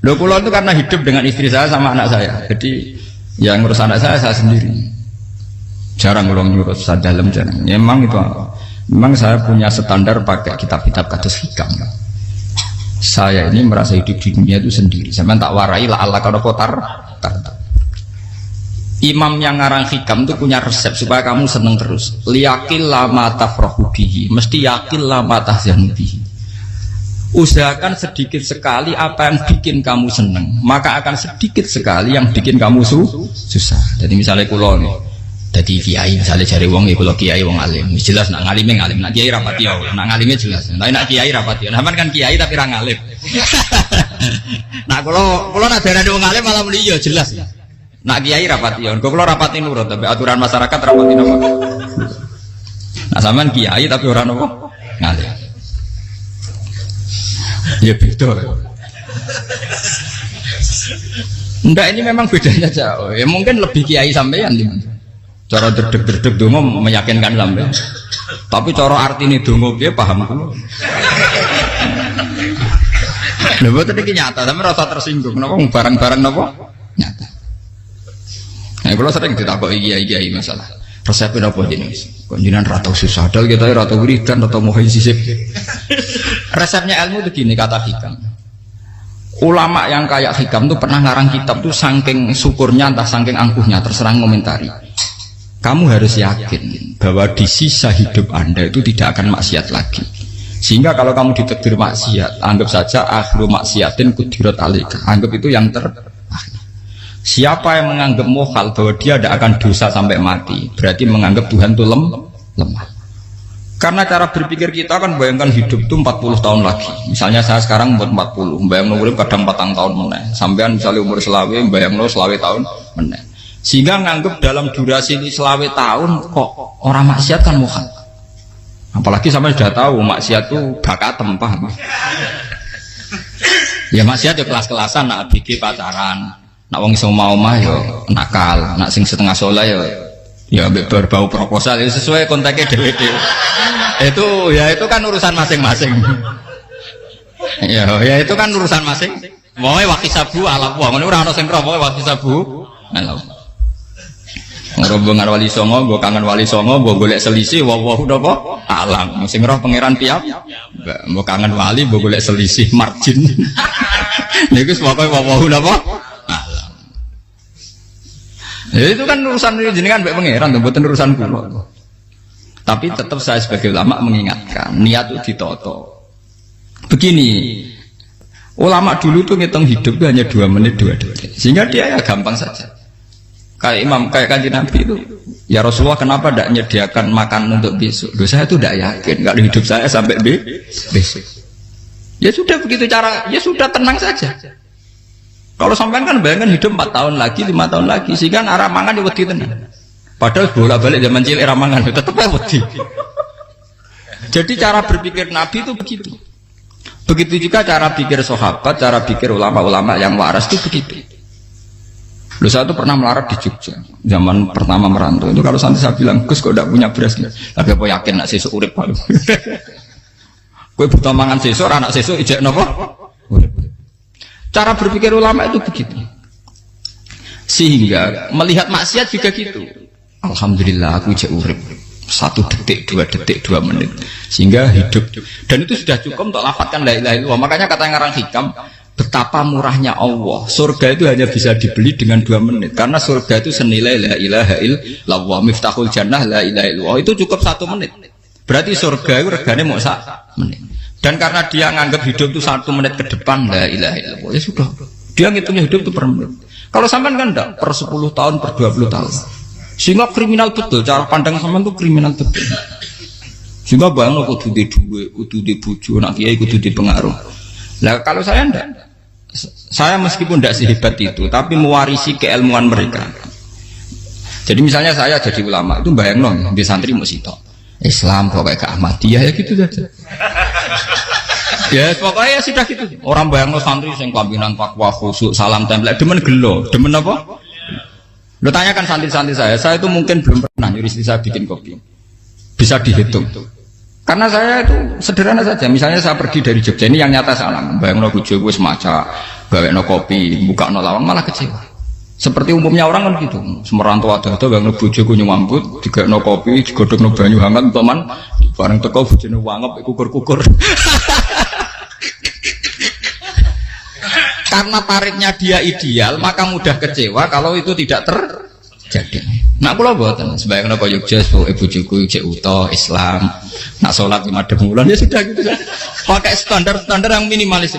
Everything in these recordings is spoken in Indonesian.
Loh kula itu karena hidup dengan istri saya sama anak saya. Jadi yang ngurus anak saya sendiri. Jarang kula ngurus dalam jarang. Ya, memang itu memang saya punya standar pakai kitab-kitab kados hikam. Saya ini merasa hidup di dunia itu sendiri. Sampeyan tak warai la Allah kalau kotar. Imam yang ngarang hikam itu punya resep supaya kamu seneng terus. Liyakil lama tafrahu bihi, mesti yakil lama tahzanu bihi. Usahakan sedikit sekali apa yang bikin kamu seneng, maka akan sedikit sekali yang bikin kamu susah. Jadi misalnya kulo nih, jadi kiai misalnya cari wong ya kulo kiai wong alim, jelas nak ngalim, nak kiai rapati ya, nak ngalimnya jelas. Tapi nak kiai rapati, nah kan kiai tapi orang ngalim. Nah kulo nak darah wong alim malah muni ya jelas. Nak kiai rapati ya, kulo rapati nurut, tapi aturan masyarakat rapati nopo. Nah sampean kiai tapi orang nopo ngalim. Ya beda. Enggak, ini memang bedanya jauh. Ya mungkin lebih kiai sampean gimana? Cara derdek-derdek dongo meyakinkan sampean. Tapi cara artine dongo piye paham kulo. Lha boten iki nyata, sampe rasa tersinggung. Napa barang-barang napa? Nyata. Nah, kulo sering ditakoki kiai-kiai masalah. Resepnya apa jenis? Konjinan ratau susah, dal kita ratau wiridan, ratau muhaisisip. Resepnya ilmu itu gini kata hikam. Ulama yang kayak hikam tuh pernah ngarang kitab tuh saking syukurnya, entah saking angkuhnya, terserah ngomentari. Kamu harus yakin bahwa di sisa hidup Anda itu tidak akan maksiat lagi. Sehingga kalau kamu ditakdir maksiat, anggap saja akhru maksiatin kudirat alaika. Anggap itu yang terakhir. Siapa yang menganggap mohal bahwa dia tidak akan dosa sampai mati, berarti menganggap Tuhan itu lemah. Karena cara berpikir kita kan bayangkan hidup itu 40 tahun lagi. Misalnya saya sekarang umur 40, bayang umur kadang 4 tahun meneh. Sampean misalnya umur selawe, bayang selawe tahun meneh. Sehingga nganggap dalam durasi ini selawe tahun kok orang maksiat kan mohal. Apalagi sampai sudah tahu maksiat itu bakat tempah. Ya maksiat ya kelas-kelasan, nak bikin pacaran. Nak wong iso omah ya nakal, nak sing setengah soleh ya berbau proposal ya sesuai kontaknya dhewe-dhewe. Itu kan urusan masing-masing. Ya itu kan urusan masing. Moe wakisabu ala wong ngono ora ana sing roh wakisabu. Ala. Rombongan wali songo, mbok kangen wali songo, mbok golek selisih wawahu napa? Alam. Sing roh pangeran tiap. Mbok kangen wali, mbok golek selisih margin. Niku pokoke wawahu napa? Ya itu kan urusan jenengan mbek pangeran, mboten urusan kula. Tapi tetap saya sebagai ulama mengingatkan, niat itu ditoto. Begini, ulama dulu tuh ngitung hidup hanya 2 menit 2 detik, sehingga dia ya gampang saja. Kayak imam, kayak kanjeng Nabi itu, ya Rasulullah kenapa tidak menyediakan makan untuk besok? Loh, saya itu tidak yakin kalau hidup saya sampai besok. Ya sudah begitu cara, ya sudah tenang saja. Kalau sampean kan bayangkan hidup 4 tahun lagi, 5 tahun lagi, sehingga arah mangan ya wedi tenan. Padahal bolak-balik zaman cilik arah mangan tetep wedi. Jadi cara berpikir Nabi itu begitu. Begitu juga cara pikir sahabat, cara pikir ulama-ulama yang waras itu begitu. Loh, saya itu pernah melarat di Jogja zaman pertama merantau. Itu kalau nanti saya bilang, Gus kok tidak punya beras nih? Tapi apa yakin nak sesuk urip palu? Kowe butuh mangan sesuk, anak sesuk ijek napa? Cara berpikir ulama itu begitu. Sehingga melihat maksiat juga gitu. Alhamdulillah aku ijek urip 1 detik, 2 detik, 2 menit. Sehingga hidup. Dan itu sudah cukup untuk lafadzkan la ilaha illallah. Makanya kata ngarang hikam, betapa murahnya Allah. Surga itu hanya bisa dibeli dengan 2 menit. Karena surga itu senilai la ilaha illallah. Miftahul jannah la ilaha illallah. Itu cukup 1 menit. Berarti surga itu regane mau 1 menit. Dan karena dia nganggap hidup itu 1 menit ke depan, la ilaha illallah, ya sudah. Dia ngitungnya hidup itu per menit. Kalau sampean kan enggak, per 10 tahun, per 20 tahun. Sehingga kriminal betul, cara pandang sampean itu kriminal betul. Sehingga bayang lo kudu di duwe, kudu di bojo, nak kiai kudu di pengaruh. Nah kalau saya enggak, saya meskipun enggak sehebat itu, tapi mewarisi keilmuan mereka. Jadi misalnya saya jadi ulama, itu bayang loh, di santri musito. Islam pokoknya ke Ahmadiyah ya gitu saja. Ya pokoknya ya sudah gitu. Orang bayangno santri sing pampinan takwa khusyuk salam tempel demen gelo, demen apa? Lo tanyakan santri-santri saya itu mungkin belum pernah nyuri istri saya bikin kopi. Bisa dihitung. Karena saya itu sederhana saja. Misalnya saya pergi dari Jogja, ini yang nyata saya alami. Bayangno bojo wis maca, gawekno kopi, bukakno lawang malah kecewa. Seperti umumnya orang kan gitu. Semerantau ada bang bojoku nyuambut, digawekno kopi, digodhogno banyu hangat teman, bareng teko bojone wangep kukur-kukur. Karena tarifnya dia ideal, maka mudah kecewa kalau itu tidak terjadi. Nak kula mboten, sebayangno kaya Jogja, ibu juku cek utuh Islam, nak sholat 5 bulan ya sudah gitu. Pakai standar-standar yang minimalis.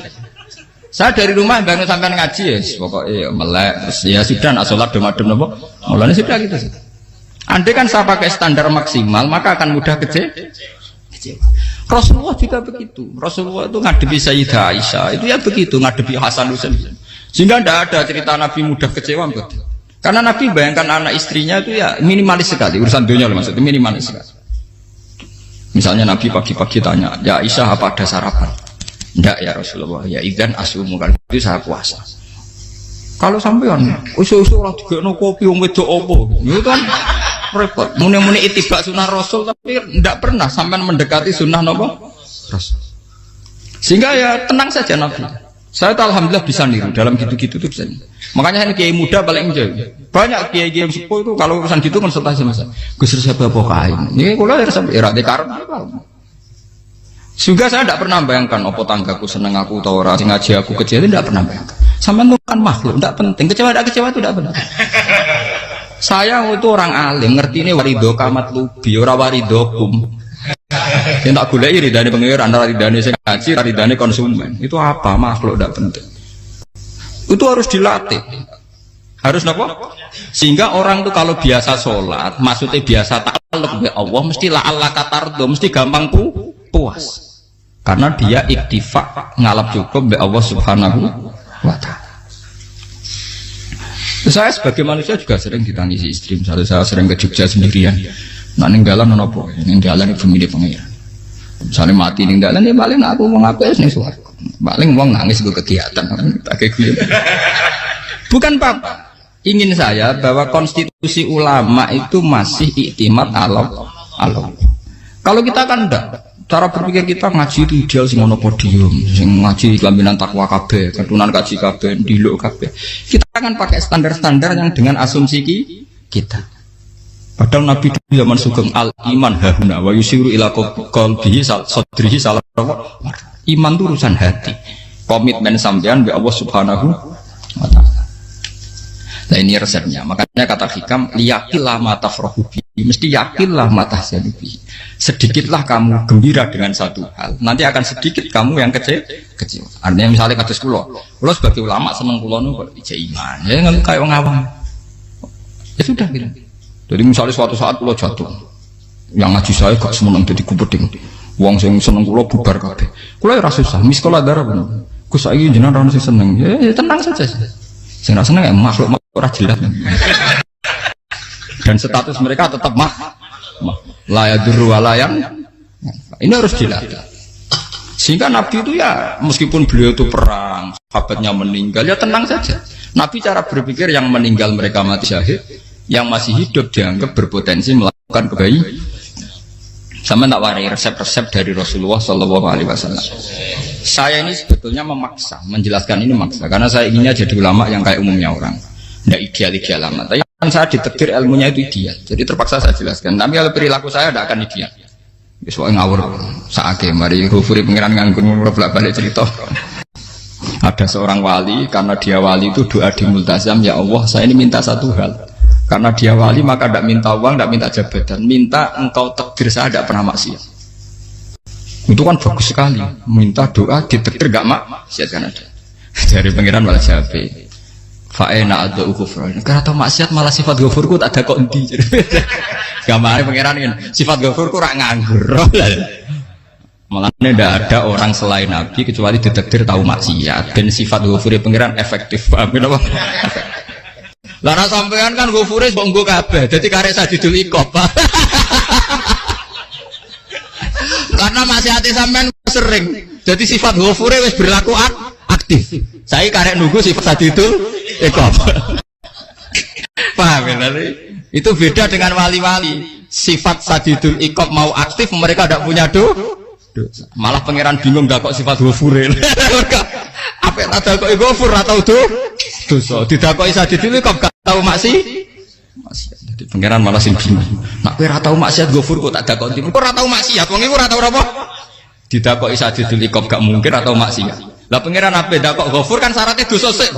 Saya dari rumah bangun sampai ngaji ya, pokoknya melek, terus ya sudah nak sholat demadem nopo, mulanya sudah gitu. Andai kan saya pakai standar maksimal, maka akan mudah kecewa. Rasulullah juga begitu. Rasulullah itu ngadepi Sayyidah Aisyah itu ya begitu, ngadepi Hasan Husain. Sehingga tidak ada cerita Nabi mudah kecewa betul. Karena Nabi bayangkan anak istrinya itu ya minimalis sekali, urusan dunia loh maksudnya minimalis sekali. Misalnya Nabi pagi-pagi tanya, ya Aisyah apa ada sarapan? Enggak ya Rasulullah, ya idzan asumu, kalau itu saya puasa. Kalau sampean usul-usul ora digekno kopi wong wedok opo? Itu kan repot. Muni-muni itibak sunnah Rasul tapi tidak pernah sampai mendekati sunnah napa Rasul. Sehingga ya tenang saja Nabi. Saya tuh alhamdulillah bisa niru dalam gitu-gitu tuh bisa. Makanya ini kiai muda paling jauh. Banyak kiai yang sepuh itu kalau urusan gitu konsultasi sama saya. Gus resep apa kain? Ini kula resep era dekarep. Juga saya tidak pernah bayangkan apa tanggaku seneng aku atau orang sing ngaji aku kecewa, tidak pernah bayangkan. Sampai itu kan makhluk, tidak penting. Kecewa tidak kecewa itu tidak benar. Saya itu orang alim, ngerti ini warido kamat lubi, ora warido kum. Yang tak gulai ridane pengiran, ridane sing ngaji, ridane konsumen. Itu apa? Makhluk tidak penting. Itu harus dilatih. Harus apa? Sehingga orang itu kalau biasa sholat, maksudnya biasa ta'alluq bi Allah, mesti la'alla katardo, mesti gampang puas. Karena dia iktifak ngalap cukup bi Allah Subhanahu wa ta'ala. Saya sebagai manusia juga sering ditangisi istri. Misalnya saya sering ke Jogja sendirian. Nah ninggalan nopo, ninggalan ibu milih pengiran. Misalnya mati ninggalan ya paling aku mau ngapes nih suara. Paling uang nangis gue kegiatan. Bukan apa. Ingin saya bahwa konstitusi ulama itu masih iktimat Allah. Kalau kita kan enggak. Cara berpikir kita ngaji itu ideal sing ono podium, sing ngaji kelaminan takwa kabeh, ketunan kaji kabeh, diluk kabeh. Kita akan pakai standar-standar yang dengan asumsi kita. Padahal Nabi di zaman sugeng al iman hahuna wa yusiru ila qalbihi sadrihi salah. Iman itu urusan hati. Komitmen sampean bi Allah Subhanahu wa taala. Nah ini resepnya. Makanya kata hikam liyakillah mata frohubi, mesti yakinlah mata syanubi. Sedikitlah kamu gembira dengan satu hal, nanti akan sedikit kamu yang kecil. Artinya misalnya kados kula sebagai ulama seneng kula nu kok ijek iman. Ya nggak kayak wong awam. Ya sudah gitu. Jadi misalnya suatu saat kula jatuh, yang ngaji saya gak semeneng dadi kubeding. Wong sing seneng kula bubar kabeh. Kula ora susah, miskola darah bener. Gus saiki jenengan ora sing seneng. Ya tenang saja. Sing ora seneng makhluk ora jelas. Dan status mereka tetap la yadurru walayan. Ini harus dilatih. Sehingga Nabi itu ya meskipun beliau itu perang, sahabatnya meninggal, ya tenang saja. Nabi cara berpikir yang meninggal mereka mati syahid, yang masih hidup dianggap berpotensi melakukan kebaikan. Sama tak warai resep-resep dari Rasulullah Shallallahu Alaihi Wasallam. Saya ini sebetulnya memaksa, menjelaskan ini maksa, karena saya inginnya jadi ulama yang kayak umumnya orang, tidak ideal amat. Tapi kan saya ditekdir ilmunya itu ideal, jadi terpaksa saya jelaskan. Tapi kalau perilaku saya tidak akan ideal. Soalnya ngawur, saake mari Ghafuri pengiran nganggur bolak-balik cerita. Ada seorang wali, karena dia wali itu doa di multazam, ya Allah saya ini minta satu hal. Karena dia wali maka tidak minta uang, tidak minta jabatan, minta engkau takdir saya tidak pernah maksiat. Itu kan bagus sekali, minta doa ditakdir gak maksiat kan ada. Dari pengiran malah Syafi'i. Fa'ena ada ukufran. Karena tahu maksiat malah sifat ghafurku tak ada kok endi. Gambarnya pengiran kan sifat ghafurku rak nganggur. Malah tidak ada orang selain Nabi kecuali ditakdir tahu maksiat. Dan sifat ghafuri pengiran efektif. Paham apa? Lara sampean kan ghafure mbok nggo kabeh. Dadi karek sadidul ikop. Karena maksiate sampean sering. Jadi sifat ghafure wis berlaku aktif. Saya karek nunggu sifat sadidul ikop. Paham ya? Itu beda dengan wali-wali. Sifat sadidul ikop mau aktif mereka tidak punya dosa. Malah pangeran bingung gak kok sifat ghafure. apik tak dakoki ghafur atau dosa. Didakoki sadidil kok gak tau maksiat. Jadi pangeran malah sing bingung. Nak kowe ora tau maksiat ghafur kok tak dakoki. Kok ora tau maksiat, wong iku ora tau apa? Didakoki sadidil kok gak mungkin atau maksiat. Lah pangeran ape dakok ghafur kan syaratnya dosa sik.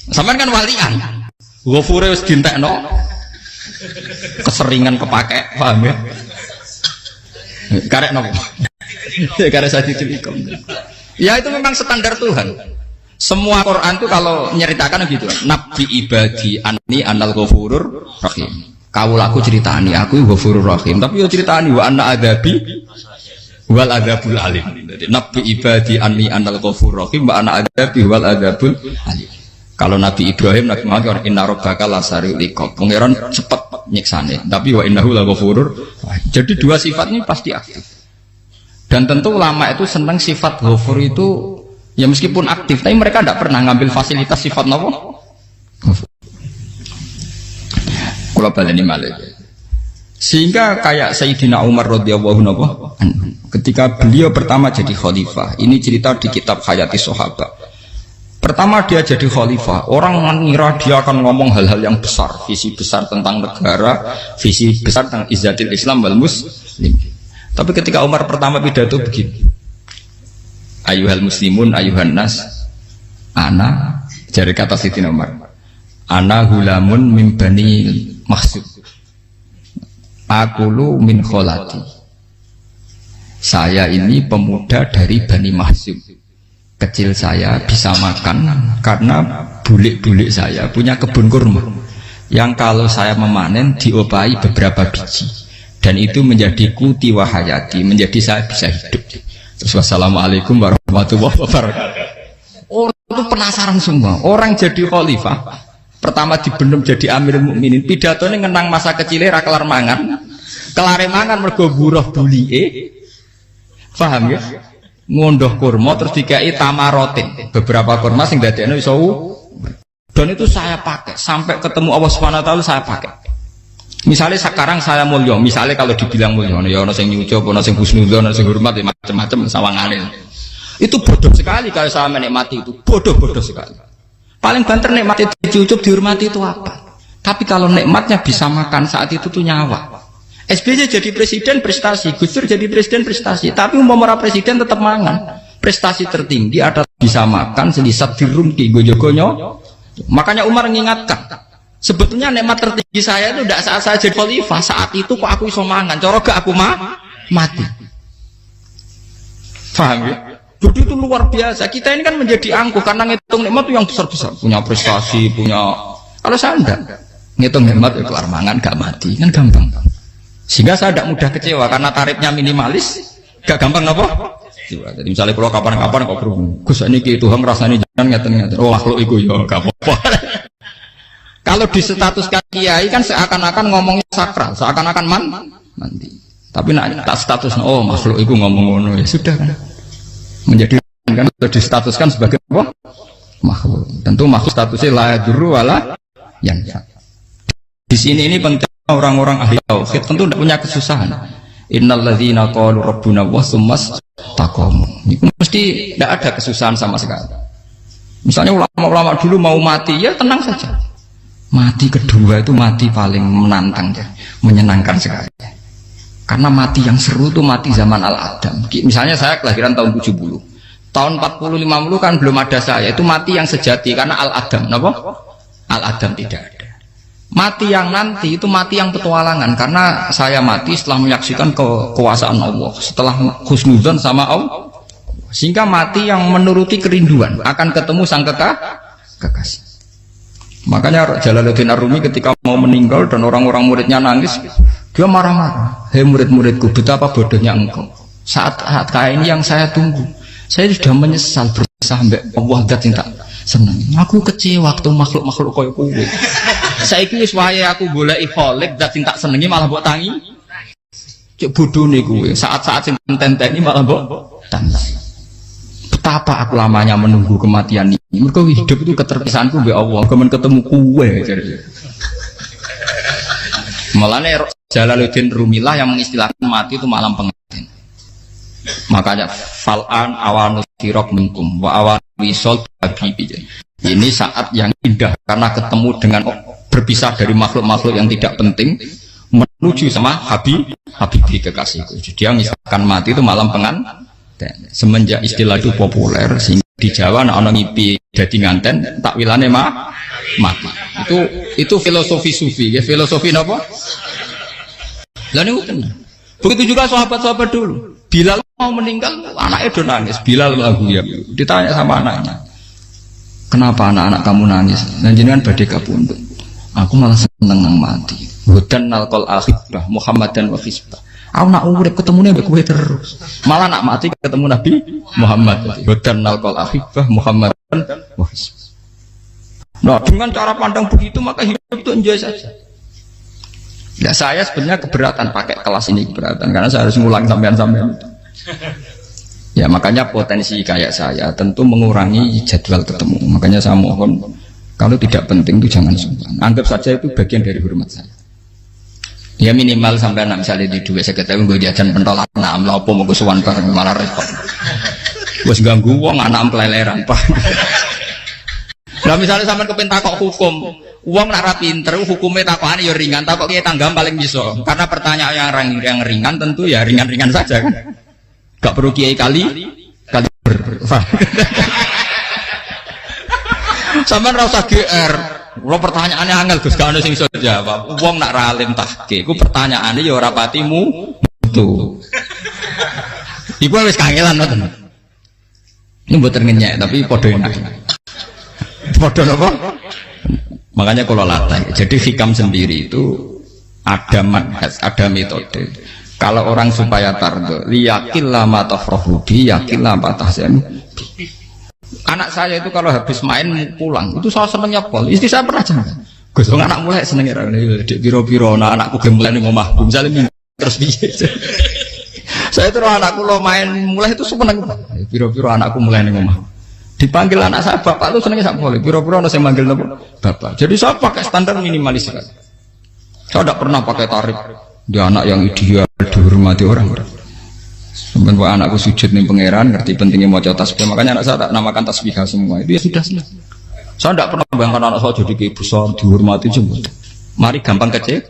Sampeyan kan walian. Ghafure wis dintekno. Keseringan kepake, paham ya? Karek nopo? Karek sadidil ikom. Ya itu memang standar Tuhan. Semua Quran itu kalau menyeritakan gitu. Nabi ibadi anni anal ghafurur rahim. Kawulaku ceritani aku ghafurur rahim, tapi yo ceritani wa anna adabi wal adabul alim. Jadi Nabi ibadi anni anal ghafurur rahim wa anna adabi wal adabul alim. Kalau Nabi Ibrahim, Nabi Muhammad inna rabbaka lasari'ul iqab. Pangeran cepat nyiksane, tapi wa innahu laghafurur. Jadi dua sifat ini pasti aktif. Dan tentu ulama itu senang sifat ghafur itu ya meskipun aktif, tapi mereka tidak pernah ngambil fasilitas sifat nopo. Kula baleni malih. Sehingga kayak Sayyidina Umar radhiyallahu anhu ketika beliau pertama jadi khalifah, ini cerita di kitab Hayati Sahabat. Pertama dia jadi khalifah, orang mengira dia akan ngomong hal-hal yang besar, visi besar tentang negara, visi besar tentang izzatil Islam wal muslim. Tapi ketika Umar pertama pidato begini, ayuhal muslimun ayuhan nas, ana, jari kata Sayyidina Umar, ana hulamun min bani Makhzum, akulu min kholati, saya ini pemuda dari Bani Makhzum. Kecil saya bisa makan karena bulik-bulik saya punya kebun kurma yang kalau saya memanen diopahi beberapa biji dan itu menjadi kuti wahayati, menjadi saya bisa hidup. Terus wassalamualaikum warahmatullahi wabarakatuh. Orang itu penasaran semua. Orang jadi khalifah pertama dibendem jadi Amirul Mukminin, pidatonya ngenang masa kecilnya ra kelar mangan, kelare mangan mergo buruh bulike, paham ya? Ngondoh kurma terus dikai tamarotin, beberapa kurma sing dadekno iso dan itu saya pakai sampai ketemu Allah Subhanahu wa taala saya pakai. Misalnya sekarang saya mulya, misalnya kalau dibilang mulya ya ana sing nyucup, ana sing husnudzon, ana sing hormat macam-macam sawangane. Itu bodoh sekali kalau saya menikmati itu, bodoh sekali. Paling banter nikmati dicucup dihormati itu apa? Tapi kalau nikmatnya bisa makan saat itu tuh nyawa. SBY jadi presiden prestasi, Gus Dur jadi presiden prestasi, tapi umpama presiden tetap mangan. Prestasi tertinggi adalah bisa makan selisat dirumki gojo-gonyo. Makanya Umar mengingatkan, sebetulnya nikmat tertinggi saya itu tidak saat saya jadi khalifah, saat itu kok aku iso mangan, cara gak aku mati. Paham ya? Jadi itu luar biasa. Kita ini kan menjadi angkuh karena ngitung nikmat itu yang besar-besar, punya prestasi, punya. Kalau saya enggak ngitung nikmat itu kelar mangan gak mati, kan gampang. Sehingga saya tidak mudah kecewa karena tarifnya minimalis, gak gampang apa? Jadi misalnya kalau kapan-kapan kok berhubung, Gus ini Tuhan rasanya jangan ngeten-ngeten. Oh makhluk itu ya gak apa-apa. Kalau di status kiai kan seakan-akan ngomongnya sakral, seakan-akan mandi. Tapi nak tak status, oh makhluk itu ngomong-ngomong ya sudah kan. Menjadi kan sudah distatuskan sebagai apa? Makhluk. Tentu makhluk statusnya la yadurru wala yanfa. Di sini ini penting. Orang-orang ahli tauhid tentu tidak punya kesusahan. Innalladzina qalu rabbuna wa tsummas taqamu. Itu mesti tidak ada kesusahan sama sekali. Misalnya ulama-ulama dulu mau mati, ya tenang saja. Mati kedua itu mati paling menantang ya, menyenangkan sekali. Karena mati yang seru itu mati zaman Al-Adam. Misalnya saya kelahiran tahun 70. Tahun 40-50 kan belum ada saya, itu mati yang sejati karena Al-Adam. Kenapa? Al-Adam tidak ada. Mati yang nanti itu mati yang petualangan karena saya mati setelah menyaksikan kekuasaan Allah, setelah husnudzon sama Allah, sehingga mati yang menuruti kerinduan akan ketemu sang kekasih. Makanya Jalaluddin Ar-Rumi ketika mau meninggal dan orang-orang muridnya nangis, dia marah-marah. Hei murid-muridku, betapa bodohnya engkau. Saat kayak ini yang saya tunggu, saya sudah menyesal berusaha sampai Allah dat tak senang. Aku kecewa waktu makhluk-makhluk koyo kowe. Saiki wis wayahe aku goleki kholik dat tak senengi malah mbok tangi. Cek bodone kowe. Saat-saat sing tenteni malah mbok tangi. Betapa aku lamanya menunggu kematian ini. Mergo hidup itu keterpisahanku mbek Allah, kemen ketemu kowe. Malane Jalaluddin Rumilah yang mengistilahkan mati itu malam pengantin. Makanya fal'an awanu sirok minkum wa awan wisol habibi. Ini saat yang indah karena ketemu dengan berpisah dari makhluk-makhluk yang tidak penting menuju sama habibi kekasihku. Dia misalkan mati itu malam pengantin. Semenjak istilah itu populer sehingga di Jawa anak ngipi jadi nganten takwilane mati. Itu filosofi sufi ya, filosofi apa? Lah niku tenan. Begitu juga sahabat-sahabat dulu. Bilal mau meninggal, anaknya udah nangis. Bilal lagu ya. Ditanya sama anaknya, kenapa anak-anak kamu nangis? Dan jenengan badhe kapundhut. Aku malah seneng nang mati. Hudan nalqal akhibah Muhammadan wa hisbah. Aku nak urip ketemune mbek kowe terus. Malah nak mati ketemu Nabi Muhammad. Hudan nalqal akhibah Muhammadan wa hisbah. Nah, dengan cara pandang begitu maka hidup itu enjoy saja. Ya saya sebenarnya keberatan pakai kelas ini, keberatan karena saya harus ngulang sampean-sampean. Ya makanya potensi kayak saya tentu mengurangi jadwal ketemu. Makanya saya mohon kalau tidak penting itu jangan sungkan. Anggap saja itu bagian dari hormat saya. Ya minimal sampai misalnya di dua saya ketahui gue jajan pentolan, nah apa mau gue suwan bareng malah repot. Gue ganggu wong anak peleleran pak. Nah misalnya sampai kepentak kok hukum, uang nak pinter, hukumnya takokan ya ringan, takok kita tanggam paling bisa. Karena pertanyaan yang ringan tentu ya ringan-ringan saja kan. Gak perlu kiai kali ber. Sampean ora usah GR. Kalau pertanyaannya angel Gus gak ono sing iso jawab. Uang nak ralim tahke, ku pertanyaannya ya ora patimu itu. Iku wis kangelan ngoten. Ini mboten ngenyek tapi padha enak. Padha napa? Makanya kalau latih. Jadi hikam sendiri itu ada manhaj, ada metode. Kalau orang supaya tardo, liyakil lama tafrohubi, yakil lama tahsenu. Anak saya itu kalau habis main pulang, itu saya senengnya pol. Istri saya pernah jangan. Gus, anak mulai senengnya. Dek biro-biro, anakku gemulai nih ngomahku. Misalnya terus biasa. Saya terus anakku lo main mulai itu seneng. Biro-biro anakku mulai nih ngomahku. Dipanggil anak saya bapak itu senengnya sak boleh. Biro-biro ada saya manggil bapak. Jadi saya pakai standar minimalis sekali. Saya tidak pernah pakai tarif. Dia anak yang ideal dihormati orang. Sampai buat anakku sujud nih pangeran, ngerti pentingnya mau tasbih. Makanya anak saya tak namakan tasbih semua. Itu ya sudah senang. Saya tidak pernah bayangkan anak saya jadi kayak besar dihormati juga. Mari gampang kecil.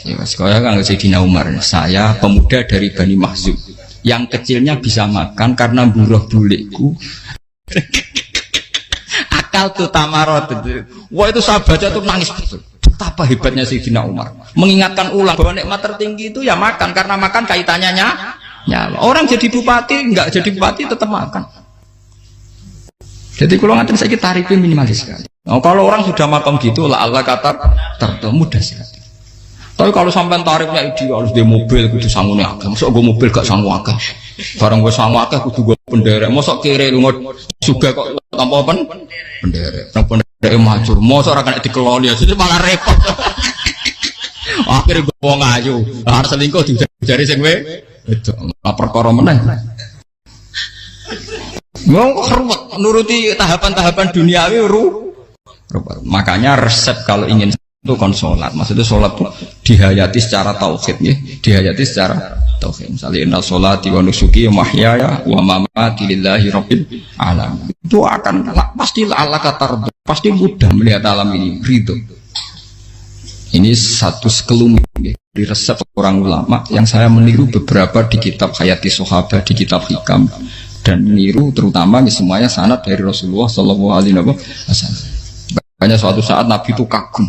Ya, sekolah kan Sayyidina Umar. Saya pemuda dari Bani Mahzub. Yang kecilnya bisa makan karena buruh bulikku. Akal tuh tamarot. Wah itu saya baca tuh nangis betul. Betapa hebatnya Sayyidina Umar. Mengingatkan ulang bahwa nikmat tertinggi itu ya makan, karena makan kaitannya nyawa. Orang jadi bupati, enggak jadi bupati tetap makan. Jadi kalau ngatain saya tarifnya minimalis sekali. Nah, kalau orang sudah makan gitu, lah Allah kata tertemu mudah sekali. Tapi kalau sampai tarifnya ideal harus di mobil, kudu sangune akeh. Masuk gue mobil gak sanggup akeh. Barang gue sanggup akeh, kudu gue penderek. Masuk kiri lu juga kok tanpa penderek. Penderek maju. Masuk orang kena dikeloli, jadi malah repot. Akhirnya gue mau ngaju. Harus selingkuh dari sing we. Itu perkara meneh. Mau ruwet nuruti tahapan-tahapan duniawi makanya resep kalau ingin itu kon sholat, maksudnya sholat itu dihayati secara tauhid ya, dihayati secara tauhid. Misalnya inna sholati wa nusuki wa mahyaya wa mamati lillahi rabbil alamin. Itu akan pasti Allah kata pasti mudah melihat alam ini ridho. Ini satu sekelumit ya, di resep orang ulama yang saya meniru beberapa di kitab Hayati Sahabat, di kitab Hikam, dan meniru terutama semuanya sanad dari Rasulullah Shallallahu Alaihi Wasallam. Makanya suatu saat Nabi itu kagum.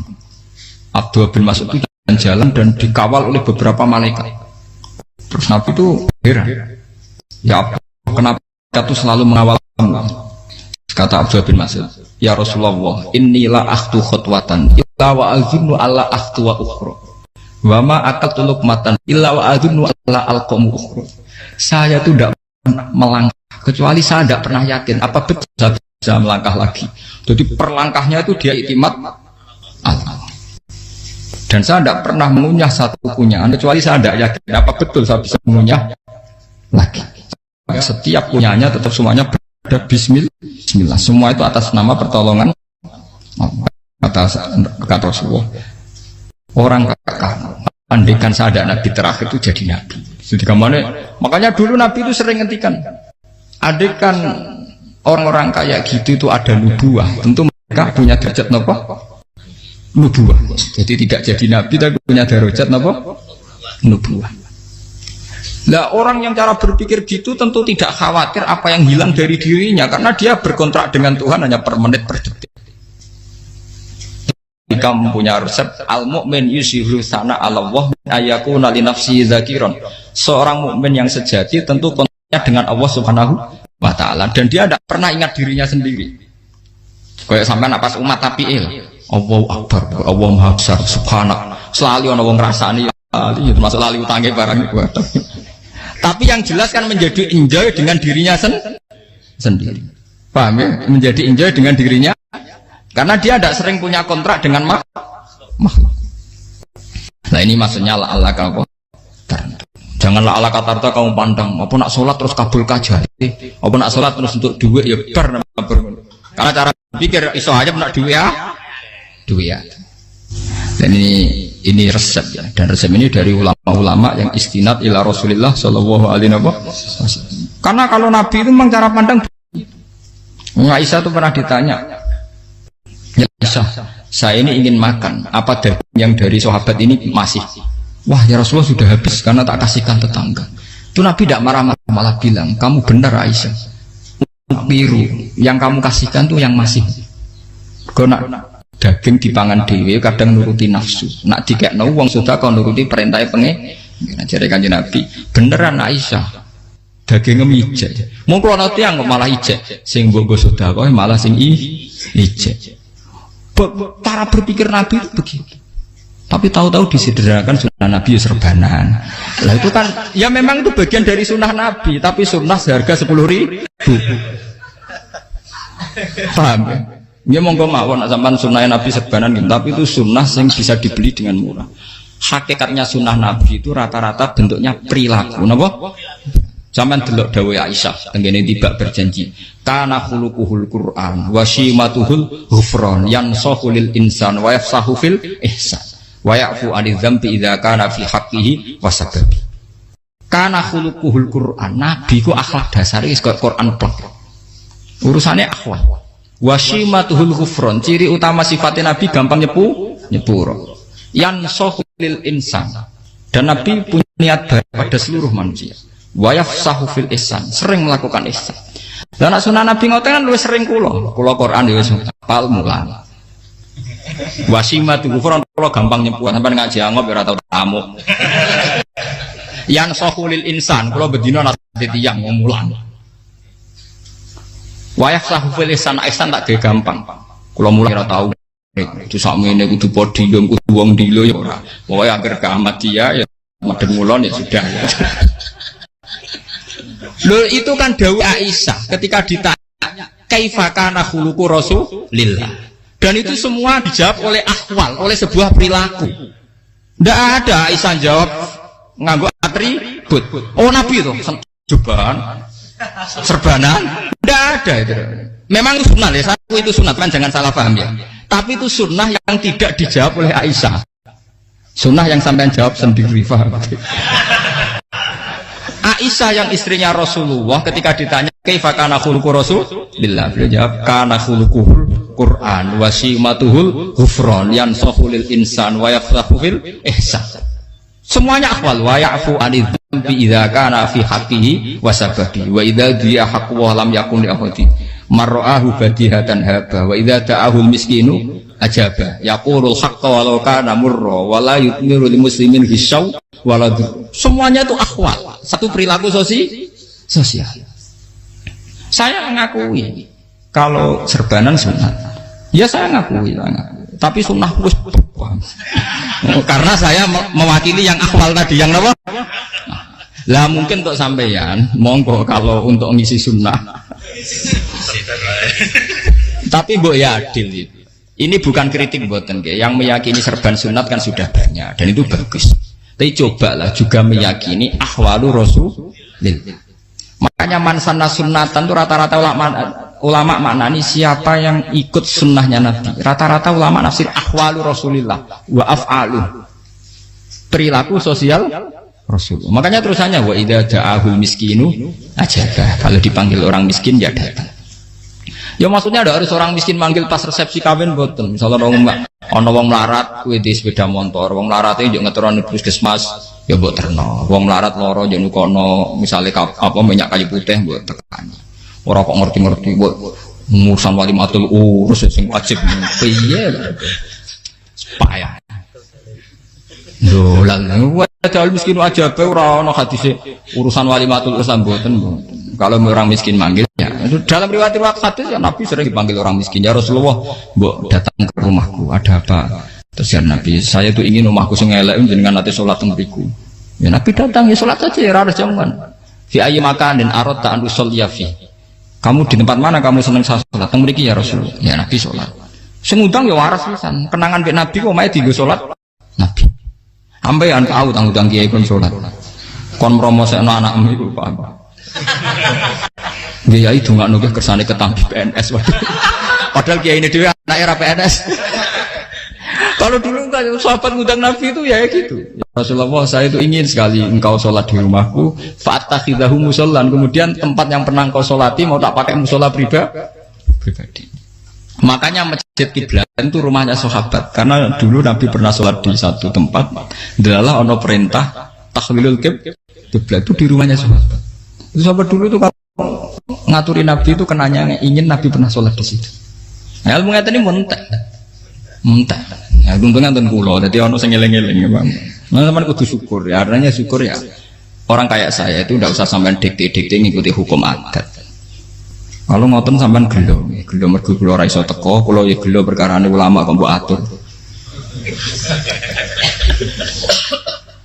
Abdullah bin Mas'ud itu jalan dan dikawal oleh beberapa malaikat. Terus Nabi itu heran. Ya kenapa itu selalu mengawal kamu? Kata Abdullah bin Mas'ud, ya Rasulullah, inilah akhtu khutwatan illa wa azunnu alla akhtu wa ukhra. Wa ma akatu luqmatan illa wa azunnu alla alqamu ukhra. Saya itu tidak pernah melangkah kecuali saya tidak pernah yakin apa betul saya bisa melangkah lagi. Jadi perlangkahnya itu dia iktimat Allah. Dan saya tidak pernah mengunyah satu kunyahan kecuali saya tidak yakin apa betul saya bisa mengunyah lagi. Setiap kunyahnya tetap semuanya berada Bismillah. Semua itu atas nama pertolongan atas kata Rasulullah. Orang kakak Andaikan saya ada nabi terakhir itu jadi nabi. Jadi makanya dulu nabi itu sering ngendikan, andaikan orang-orang kayak gitu itu ada nubuah, tentu mereka punya derajat nopo nubuah. Jadi tidak jadi nabi tapi punya derajat nopo nubuah. Nah orang yang cara berpikir gitu tentu tidak khawatir apa yang hilang dari dirinya, karena dia berkontrak dengan Tuhan hanya per menit per detik. Kamu punya resep al-mu'min yusiru sana Allah ayakuna li nafsi zakiron. Seorang mukmin yang sejati tentu kontaknya dengan Allah Subhanahu wa taala, dan dia tidak pernah ingat dirinya sendiri. Kayak sampean pas umat tapiil, Allahu akbar, Allah maha besar, subhanak. Selalu ana wong ngrasani termasuk lali utange barang itu. Tapi yang jelas kan menjadi enjoy dengan dirinya sendiri. Paham ya? Menjadi enjoy dengan dirinya. Karena dia tidak sering punya kontrak dengan makhluk. Nah ini maksudnya Allah kamu tertentu. Janganlah Allah kata kamu pandang. Apa nak sholat terus kabul kajati. Apa nak sholat terus untuk duit ya ber. Karena cara pikir iso aja nak duit ya. Dan ini resep ya. Dan resep ini dari ulama-ulama yang istinad ila Rasulullah Shallallahu Alaihi Wasallam. Karena kalau Nabi itu memang cara pandang. Aisyah itu pernah ditanya. Ya, saya ini ingin makan apa daging yang dari sahabat ini masih. Wah ya Rasulullah sudah habis karena tak kasihkan tetangga. Itu Nabi tidak marah-marah, malah bilang kamu benar Aisyah, biru yang kamu kasihkan tuh yang masih. Karena daging dipangan dewe kadang nuruti nafsu, nak dikekno wong sudah kau nuruti perintah pengen. Jadi kanjeng Nabi beneran Aisyah daging ngejek. Mau kalau nanti yang malah ijek, sing bogo sudah kau malah sing ijek. Cara berpikir Nabi itu begitu. Tapi tahu-tahu disederhanakan sunnah Nabi serbanan. Lah itu kan ya memang itu bagian dari sunnah Nabi, tapi sunnah seharga 10.000. Paham ya? Ya monggo mawon sampean sunnah Nabi serbanan gitu, tapi itu sunnah yang bisa dibeli dengan murah. Hakikatnya sunnah Nabi itu rata-rata bentuknya perilaku. Napa? Sampeyan delok dawuh Aisyah tengene tiba berjanji kana khuluquhul Qur'an wa shimatuhul ghufran yansahu lil insan wa yafsahu fil ihsan wa ya'fu 'anil dzambi idza kana fi haqqihi wa sababi. Kana khuluquhul Qur'an, nabi ku akhlak dasare wis kaya Quran plek. Urusane akhlak. Wa shimatuhul ghufran, ciri utama sifatnya nabi gampang nyepuro. Yansahu lil insan, dan nabi punya niat baik pada seluruh manusia. Wa yafsahu fil ihsan, sering melakukan ihsan. Dan sunnah Nabi ngoten kan luwih sering kula Quran ya wis hafal mulang. Wasimatu kufron kula gampang nyepuh sampean ngaji angop ya ora tau tamu. Yang sahulil insan kula bedina nate tiyang mulang. Wa yafsahu fil ihsan tak ge gampang. Kula mulang ora tau. Itu sakmene kudu podium kudu wong dilo ya ora. Pokoke akhir kiamat dia ya madhep mulon ya sudah. Loh itu kan dawuh Aisyah ketika ditanya kaifa kana khuluqu Rasulillah, dan itu semua dijawab oleh akwal, oleh sebuah perilaku. Tidak ada Aisyah jawab nganggo atribut. Oh Nabi itu serbanan, tidak ada itu. Memang itu sunnah ya, satu itu sunnah kan, jangan salah paham ya. Tapi itu sunnah yang tidak dijawab oleh Aisyah. Sunnah yang sampean jawab sendiri, paham? Aisyah yang istrinya Rasulullah ketika ditanya kaifa kana khuluqu Rasulillah, beliau jawab kana khuluquhul Qur'an wa simatuhul ghufran yansahu lil insan wa yafsahu fil ihsan. Semuanya akhwal wa ya'fu 'anil dzambi idza kana fi haqqihi wa sababi wa idza dia haqqu wa lam yakun li ahadi marra'ahu badihatan haba wa idza ta'ahul miskinu ajaba yaqulul haqqa walau kana murra wa la yutmiru lil muslimin hisau walau. Semuanya itu akhwal, satu perilaku sosial. Saya mengakui kalau serbanan sunat, ya saya ngakui. Tapi sunnah wis karena saya mewakili yang akhwal tadi, yang apa? Lah mungkin untuk sampeyan, monggo kalau untuk ngisi sunnah. Tapi mbok ya adil itu. Ini bukan kritik mboten nggih. Yang meyakini serban sunat kan sudah banyak dan itu bagus. Tapi cobalah juga meyakini ahwalu Rasulillah. Makanya mansanna sunnatan itu rata-rata ulama maknani siapa yang ikut sunnahnya Nabi. Rata-rata ulama nafsir ahwalu Rasulillah wa af'alu. perilaku sosial Rasul. Makanya terusannya wa idza ja'ahul miskinu ajaba. Kalau dipanggil orang miskin ya datang. Ya maksudnya ada harus orang miskin manggil pas resepsi kawin boten. Misalnya ana wong melarat kuwi di sepeda motor, wong melarat iki yo ngeteroni puskesmas ya mbok terno. Wong melarat loro yo nukono misale apa minyak kayu putih mbok tekani. Ora kok ngerti-ngerti mbok urusan walimatul urus sing wajib piye. Payah. Lho lan padahal miskin aja pe ora ana hadise urusan walimatul urusan mboten. Kalau orang miskin manggil ya dalam riwayat hadis ya Nabi sering dipanggil orang miskin. Ya Rasulullah, mbok datang ke rumahku, ada apa? Terus ya Nabi, saya tuh ingin rumahku sing elek jenengan nanti salat teng mriku. Ya Nabi datang ya salat saja ya ora jaman. Fi ayyi makanin aradta an usolliya fi. Kamu di tempat mana kamu seneng salat? Teng mriki ya Rasulullah. Ya Nabi salat. Sing ngundang ya waras pisan. Kenangan mek Nabi kok mae dienggo salat Nabi. Ambean tahu tanggung kiai kon salat. Kon promosekno anakmu iku Pak. Dia itu nggak nugih kersane ketampi PNS. Padahal kiai ini dia anak era PNS. Kalau dulu kan sahabat ngundang Nabi itu ya gitu. Ya Rasulullah, saya itu ingin sekali engkau sholat di rumahku. Fa'takhidahu musollan. Kemudian tempat yang pernah engkau sholati mau tak pakai musola pribadi. Makanya masjid kiblat itu rumahnya sahabat. Karena dulu Nabi pernah sholat di satu tempat. Adalah ono perintah tahlilul kiblat itu di rumahnya sahabat. Itu sahabat dulu itu kalau ngaturin Nabi itu kenanya ingin Nabi pernah sholat di situ. Nah, ilmu ngeten ini muntah. Ya untungnya nonton kulo, jadi ono sing eling-eling ya Bang. Nah, teman kudu syukur ya. Artinya syukur ya. Orang kayak saya itu tidak usah sampean dikte-dikte ngikuti hukum adat. Kalau ngoten sampean gelo mergo kula ora iso teko, kula ya gelo perkarane ulama kok mbok atur.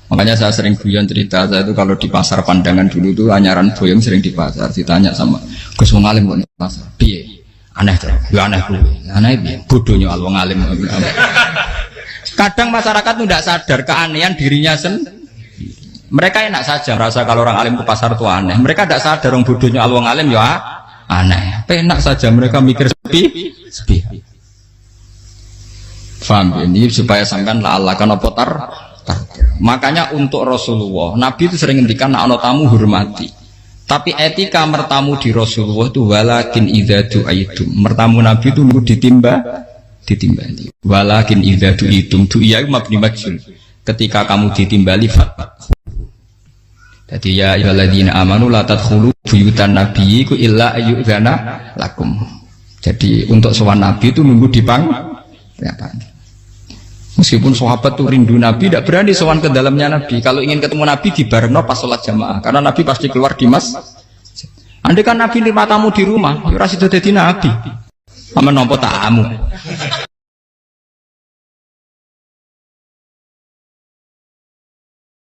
Makanya saya sering guyon cerita saya itu kalau di pasar Pandangan dulu tuh anyaran boyong sering di pasar ditanya sama Gus wong alim kok di pasar piye aneh tuh ya aneh kuwi aneh piye bodohnya wong alim. Kadang masyarakat tuh tidak sadar keanehan dirinya sendiri. Mereka enak saja merasa kalau orang alim ke pasar itu aneh. Mereka tidak sadar orang bodohnya wong alim ya aneh. Enak saja mereka mikir sepi. Paham ini supaya sampean la Allah kan apa tar. Makanya untuk Rasulullah Nabi itu sering ngendikan ana tamu hormati. Tapi etika mertamu di Rasulullah itu walakin idza du'aitum. Mertamu Nabi itu ditimbali. Walakin idza du'itum du'iya mabni majhul. Ketika kamu ditimbali fatwa. Jadi ya ayyuhalladzina amanu la tadkhulu buyutan nabiyyi illa ayyudzana lakum. Jadi untuk sowan Nabi itu nunggu dipang ya, meskipun sahabat tuh rindu Nabi, tidak berani sowan ke dalamnya Nabi. Kalau ingin ketemu Nabi di barengno pas sholat jamaah, karena Nabi pasti keluar di andai kan Nabi nerima tamu di rumah, ora sida dadi Nabi. Sama nompo tamu.